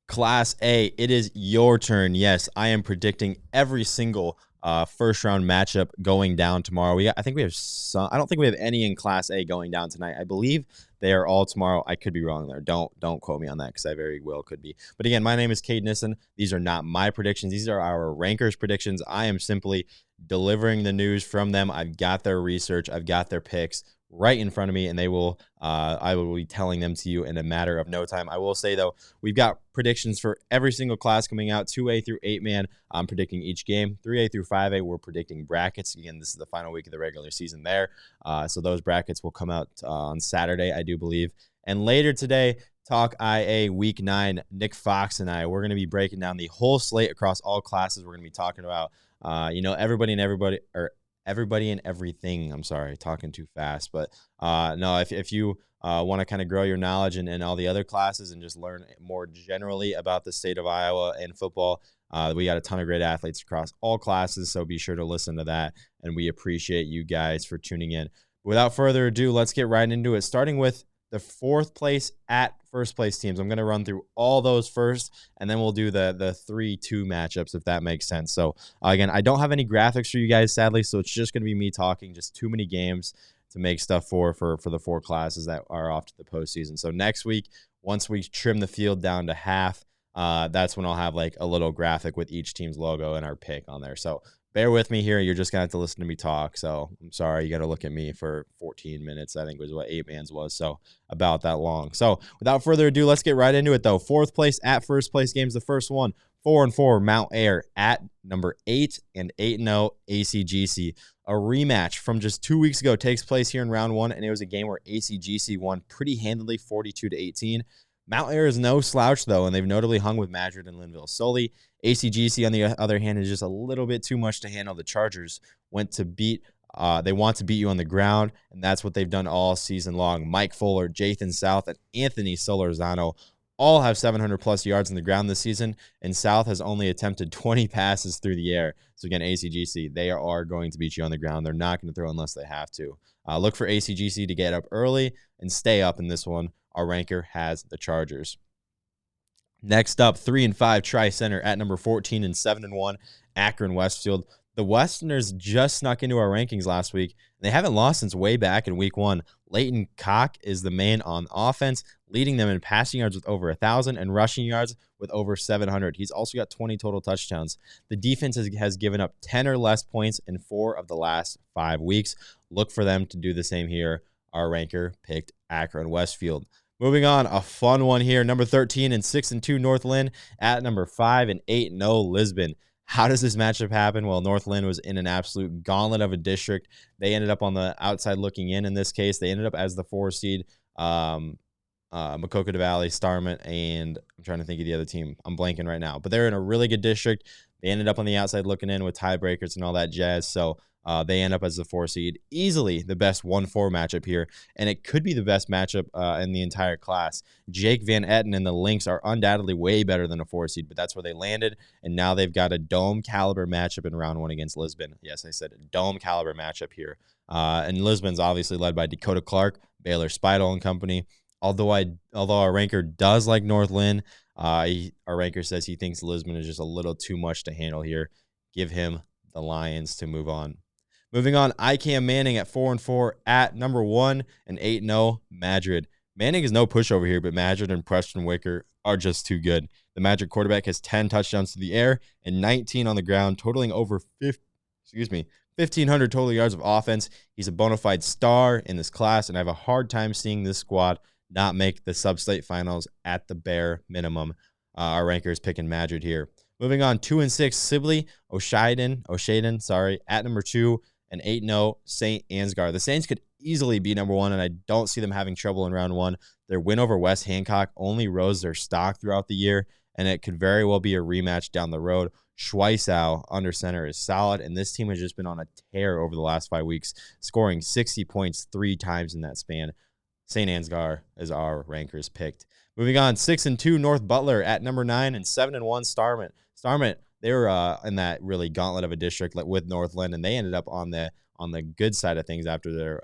Class A, it is your turn. Yes, I am predicting every single first round matchup going down tomorrow. I think we have some. I don't think we have any in Class A going down tonight. I believe they are all tomorrow. I could be wrong there. Don't quote me on that because I very well could be. But again, my name is Cade Nissen. These are not my predictions. These are our rankers' predictions. I am simply delivering the news from them. I've got their research. I've got their picks right in front of me, and I will be telling them to you in a matter of no time. I will say, though, we've got predictions for every single class coming out, 2A through 8-man. I'm predicting each game. 3A through 5A, we're predicting brackets. Again, this is the final week of the regular season there. So those brackets will come out on Saturday, I do believe. And later today, Talk IA Week 9, Nick Fox and we're going to be breaking down the whole slate across all classes. We're going to be talking about, everybody and everything. I'm sorry, talking too fast. But no, if you want to kind of grow your knowledge in all the other classes and just learn more generally about the state of Iowa and football, we got a ton of great athletes across all classes. So be sure to listen to that. And we appreciate you guys for tuning in. Without further ado, let's get right into it, starting with the fourth place at first place teams. I'm going to run through all those first, and then we'll do the 3-2 matchups, if that makes sense. So, again, I don't have any graphics for you guys, sadly, so it's just going to be me talking. Just too many games to make stuff for the four classes that are off to the postseason. So next week, once we trim the field down to half, that's when I'll have like a little graphic with each team's logo and our pick on there. So bear with me here. You're just going to have to listen to me talk. So I'm sorry. You got to look at me for 14 minutes, I think was what 8-man's was. So about that long. So without further ado, let's get right into it, though. Fourth place at first place games. The first one, 4-4 Mount Air at number 8 and 8-0 ACGC. A rematch from just 2 weeks ago takes place here in round one, and it was a game where ACGC won pretty handily, 42-18. Mount Air is no slouch, though, and they've notably hung with Madrid and Linville solely. ACGC, on the other hand, is just a little bit too much to handle. The Chargers they want to beat you on the ground, and that's what they've done all season long. Mike Fuller, Jathan South, and Anthony Solorzano all have 700-plus yards on the ground this season, and South has only attempted 20 passes through the air. So, again, ACGC, they are going to beat you on the ground. They're not going to throw unless they have to. Look for ACGC to get up early and stay up in this one. Our ranker has the Chargers. Next up, 3-5 Tri-Center at number 14 and 7-1 Akron Westfield. The Westerners just snuck into our rankings last week. They haven't lost since way back in week 1. Leighton Koch is the man on offense, leading them in passing yards with over 1,000 and rushing yards with over 700. He's also got 20 total touchdowns. The defense has given up 10 or less points in 4 of the last 5 weeks. Look for them to do the same here. Our ranker picked Akron Westfield. Moving on, a fun one here. Number 13 and 6-2 Northland at number 5 and 8-0 Lisbon. How does this matchup happen? Well, Northland was in an absolute gauntlet of a district. They ended up on the outside looking in this case. They ended up as the 4 seed. Maquoketa Valley, Starmont, and I'm trying to think of the other team. I'm blanking right now. But they're in a really good district. They ended up on the outside looking in with tiebreakers and all that jazz. So they end up as the 4 seed. Easily the best 1-4 matchup here, and it could be the best matchup in the entire class. Jake Van Etten and the Lynx are undoubtedly way better than a 4 seed, but that's where they landed, and now they've got a dome caliber matchup in round 1 against Lisbon. Yes, I said a dome caliber matchup here. And Lisbon's obviously led by Dakota Clark, Baylor Spidel and company. Although our ranker does like Northland, our ranker says he thinks Lisbon is just a little too much to handle here. Give him the Lions to move on. Moving on, ICAM Manning at 4-4 at number 1 and 8-0 Madrid. Manning is no pushover here, but Madrid and Preston Wicker are just too good. The Madrid quarterback has 10 touchdowns to the air and 19 on the ground, totaling over 1,500 total yards of offense. He's a bona fide star in this class, and I have a hard time seeing this squad not make the sub-state finals at the bare minimum. Our ranker is picking Madrid here. Moving on, 2-6 Sibley O'Shaden, at number 2 and 8-0 St. Ansgar. The Saints could easily be number 1, and I don't see them having trouble in round 1. Their win over West Hancock only rose their stock throughout the year, and it could very well be a rematch down the road. Schweisau under center is solid, and this team has just been on a tear over the last 5 weeks, scoring 60 points 3 times in that span. St. Ansgar is our rankers picked. Moving on, 6-2 North Butler at number 9 and 7-1 Starmont. Starmont, they were in that really gauntlet of a district with Northland, and they ended up on the good side of things after their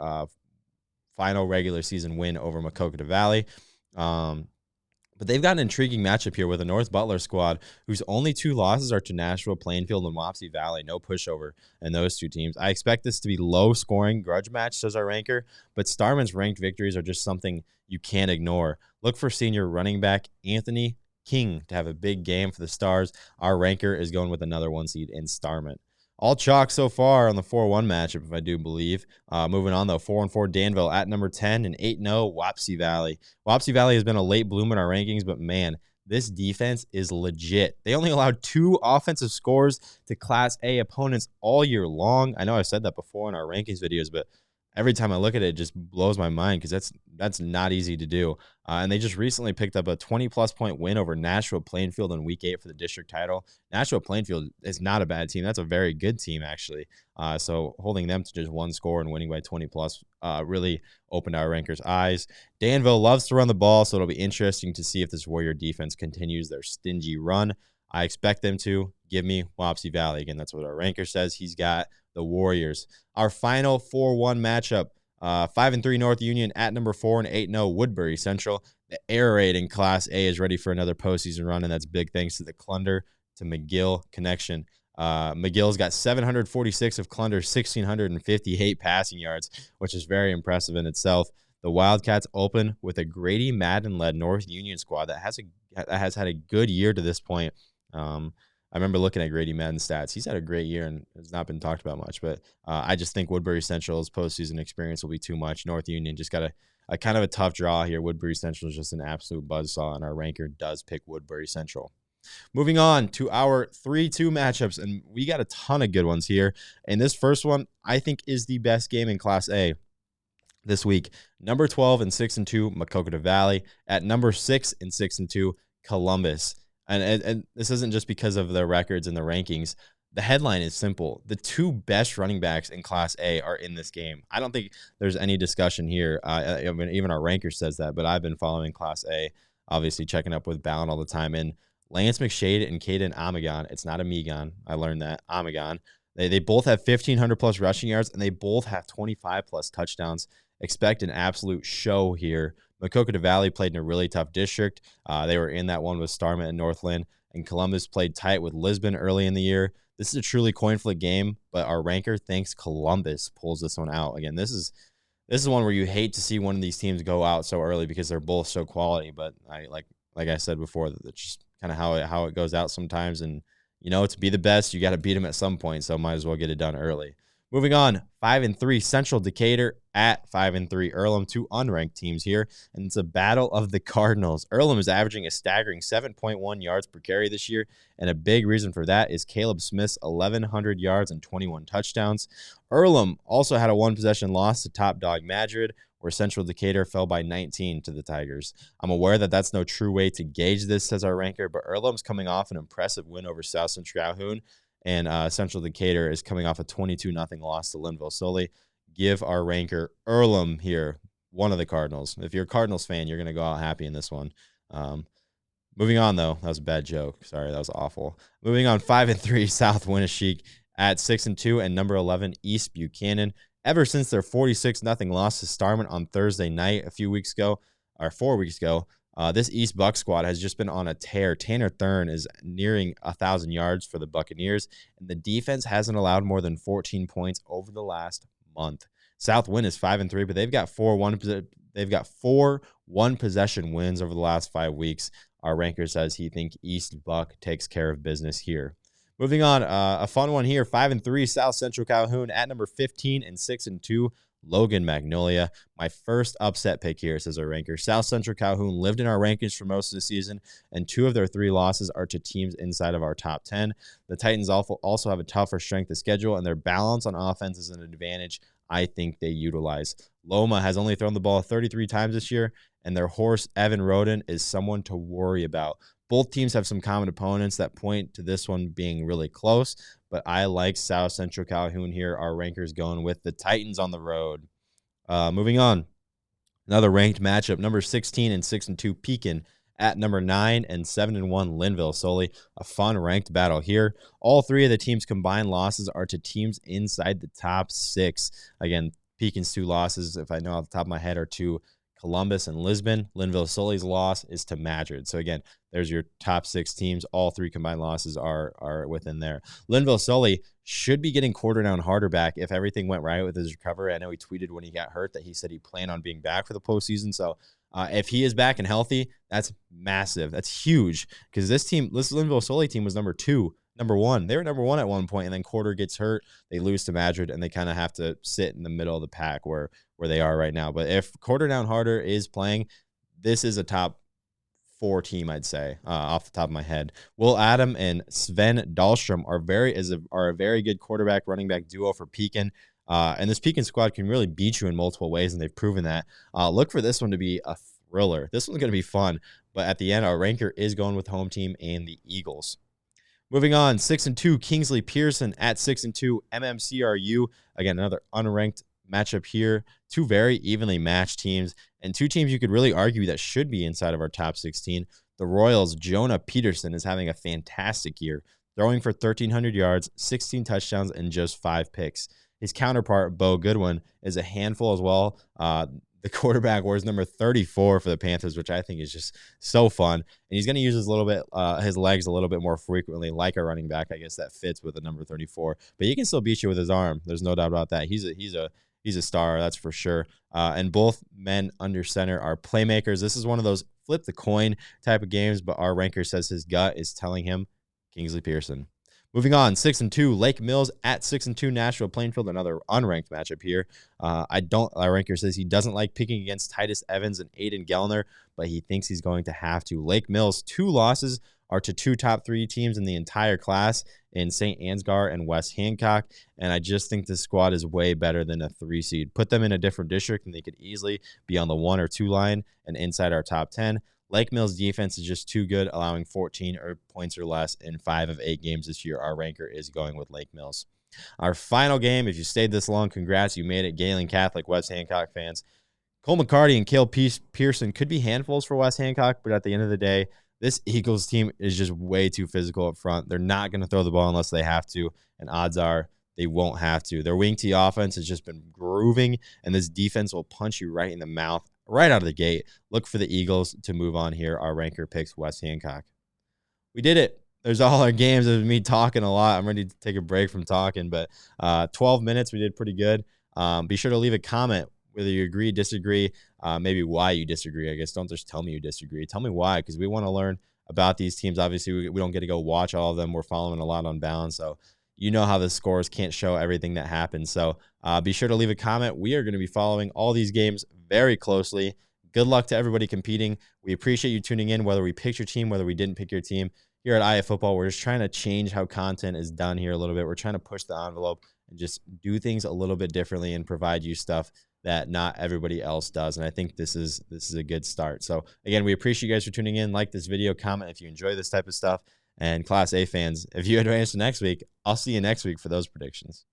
final regular season win over Maquoketa Valley. But But they've got an intriguing matchup here with a North Butler squad whose only 2 losses are to Nashville, Plainfield, and Wapsie Valley. No pushover in those 2 teams. I expect this to be low-scoring grudge match, says our ranker, but Starman's ranked victories are just something you can't ignore. Look for senior running back Anthony King to have a big game for the Stars. Our ranker is going with another 1 seed in Starman. All chalk so far on the 4-1 matchup, if I do believe. Moving on, though, 4-4 Danville at number 10 and 8-0 Wapsie Valley. Wapsie Valley has been a late bloom in our rankings, but, man, this defense is legit. They only allowed 2 offensive scores to Class A opponents all year long. I know I've said that before in our rankings videos, but every time I look at it, it just blows my mind because that's not easy to do. And they just recently picked up a 20-plus point win over Nashville Plainfield in Week 8 for the district title. Nashville Plainfield is not a bad team. That's a very good team, actually. So holding them to just 1 score and winning by 20-plus really opened our rankers' eyes. Danville loves to run the ball, so it'll be interesting to see if this Warrior defense continues their stingy run. I expect them to. Give me Wapsie Valley. Again, that's what our ranker says. He's got the Warriors. Our final 4-1 matchup, 5-3 North Union at number 4 and 8-0 Woodbury Central. The air raid in Class A is ready for another postseason run, and that's big thanks to the Clunder to McGill connection. McGill's got 746 of Clunder's 1,658 passing yards, which is very impressive in itself. The Wildcats open with a Grady Madden-led North Union squad that has had a good year to this point. I remember looking at Grady Madden's stats. He's had a great year and has not been talked about much. But I just think Woodbury Central's postseason experience will be too much. North Union just got a kind of a tough draw here. Woodbury Central is just an absolute buzzsaw, and our ranker does pick Woodbury Central. Moving on to our 3-2 matchups, and we got a ton of good ones here. And this first one, I think, is the best game in Class A this week. Number 12 and 6-2 Maquoketa Valley at number 6 and 6-2 Columbus. And this isn't just because of their records and the rankings. The headline is simple. The 2 best running backs in Class A are in this game. I don't think there's any discussion here. I mean, even our ranker says that, but I've been following Class A, obviously checking up with Ballon all the time. And Lance McShade and Caden Amagon, it's not Amigon. I learned that. Amagon. They both have 1,500-plus rushing yards, and they both have 25-plus touchdowns. Expect an absolute show here. Maquoketa Valley played in a really tough district. They were in that one with Starman and Northland, and Columbus played tight with Lisbon early in the year. This is a truly coin flip game, but our ranker thinks Columbus pulls this one out. Again, this is one where you hate to see one of these teams go out so early because they're both so quality. But like I said before, that's just kind of how it goes out sometimes. And to be the best, you got to beat them at some point. So might as well get it done early. Moving on, 5-3 Central Decatur at 5-3 Earlham, 2 unranked teams here, and it's a battle of the Cardinals. Earlham is averaging a staggering 7.1 yards per carry this year, and a big reason for that is Caleb Smith's 1,100 yards and 21 touchdowns. Earlham also had a 1-possession loss to top dog Madrid, where Central Decatur fell by 19 to the Tigers. I'm aware that that's no true way to gauge this, says our ranker, but Earlham's coming off an impressive win over South Central Calhoun, and Central Decatur is coming off a 22-0 loss to Linville Sully. Give our ranker Earlham here, one of the Cardinals. If you're a Cardinals fan, you're going to go out happy in this one. Moving on, though. That was a bad joke. Sorry, that was awful. Moving on, 5-3 South Winneshiek at 6-2 and number 11 East Buchanan. Ever since their 46-0 loss to Starman on Thursday night 4 weeks ago, this East Buck squad has just been on a tear. Tanner Thurn is nearing 1,000 yards for the Buccaneers, and the defense hasn't allowed more than 14 points over the last month. South Win is 5-3, but they've got 4 one-possession wins over the last 5 weeks. Our ranker says he thinks East Buck takes care of business here. Moving on, a fun one here, 5-3 South Central Calhoun at number 15 and 6-2 Logan Magnolia. My first upset pick here, says our ranker. South Central Calhoun lived in our rankings for most of the season, and 2 of their 3 losses are to teams inside of our top 10. The Titans also have a tougher strength of schedule, and their balance on offense is an advantage I think they utilize. Loma has only thrown the ball 33 times this year, and their horse, Evan Roden, is someone to worry about. Both teams have some common opponents that point to this one being really close, but I like South Central Calhoun here. Our rankers going with the Titans on the road. Moving on, another ranked matchup, number 16 and 6-2 Pekin at number 9 and 7-1 Linville Sully. A fun ranked battle here. All 3 of the teams' combined losses are to teams inside the top 6. Again, Pekin's 2 losses, if I know off the top of my head, are to Columbus, and Lisbon. Linville Sully's loss is to Madrid. So again, there's your top 6 teams. All 3 combined losses are within there. Linville Sully should be getting quarter down harder back if everything went right with his recovery. I know he tweeted when he got hurt that he said he planned on being back for the postseason. So if he is back and healthy, that's massive. That's huge because this Linville Sully team was number 1. They were number 1 at one point, and then quarter gets hurt. They lose to Madrid, and they kind of have to sit in the middle of the pack where they are right now. But if quarter down harder is playing, this is a top 4 team, I'd say, off the top of my head. Will Adam and Sven Dahlstrom are a very good quarterback running back duo for Pekin. And this Pekin squad can really beat you in multiple ways, and they've proven that. Look for this one to be a thriller. This one's going to be fun. But at the end, our ranker is going with home team and the Eagles. Moving on, 6-2, Kingsley Pearson at 6-2, MMCRU. Again, another unranked matchup here. 2 very evenly matched teams, and 2 teams you could really argue that should be inside of our top 16. The Royals' Jonah Peterson is having a fantastic year, throwing for 1,300 yards, 16 touchdowns, and just 5 picks. His counterpart, Bo Goodwin, is a handful as well. The quarterback wears number 34 for the Panthers, which I think is just so fun. And he's going to use his legs a little bit more frequently, like a running back. I guess that fits with the number 34. But he can still beat you with his arm. There's no doubt about that. He's a star, that's for sure. And both men under center are playmakers. This is one of those flip the coin type of games, but our ranker says his gut is telling him Kingsley Pearson. Moving on, 6-2, Lake Mills at 6-2, Nashville Plainfield, another unranked matchup here. Our ranker says he doesn't like picking against Titus Evans and Aiden Gellner, but he thinks he's going to have to. Lake Mills' 2 losses are to 2 top 3 teams in the entire class in St. Ansgar and West Hancock, and I just think this squad is way better than a 3 seed. Put them in a different district, and they could easily be on the 1 or 2 line and inside our top 10. Lake Mills' defense is just too good, allowing 14 points or less in 5 of 8 games this year. Our ranker is going with Lake Mills. Our final game, if you stayed this long, congrats, you made it. Galen Catholic, West Hancock fans. Cole McCarty and Cale Pearson could be handfuls for West Hancock, but at the end of the day, this Eagles team is just way too physical up front. They're not going to throw the ball unless they have to, and odds are they won't have to. Their wing tee offense has just been grooving, and this defense will punch you right in the mouth right out of the gate. Look for the Eagles to move on here. Our ranker picks West Hancock. We did it. There's all our games. It was me talking a lot. I'm ready to take a break from talking, but 12 minutes, we did pretty good. Be sure to leave a comment whether you agree, disagree, maybe why you disagree. I guess don't just tell me you disagree. Tell me why, because we want to learn about these teams. Obviously, we don't get to go watch all of them. We're following a lot on Balance, so you know how the scores can't show everything that happens. So be sure to leave a comment. We are going to be following all these games very closely. Good luck to everybody competing. We appreciate you tuning in, whether we picked your team, whether we didn't pick your team. Here at IF Football, we're just trying to change how content is done here a little bit. We're trying to push the envelope and just do things a little bit differently and provide you stuff that not everybody else does. And I think this is a good start. So again, we appreciate you guys for tuning in. Like this video, comment if you enjoy this type of stuff. And Class A fans, if you advance to next week, I'll see you next week for those predictions.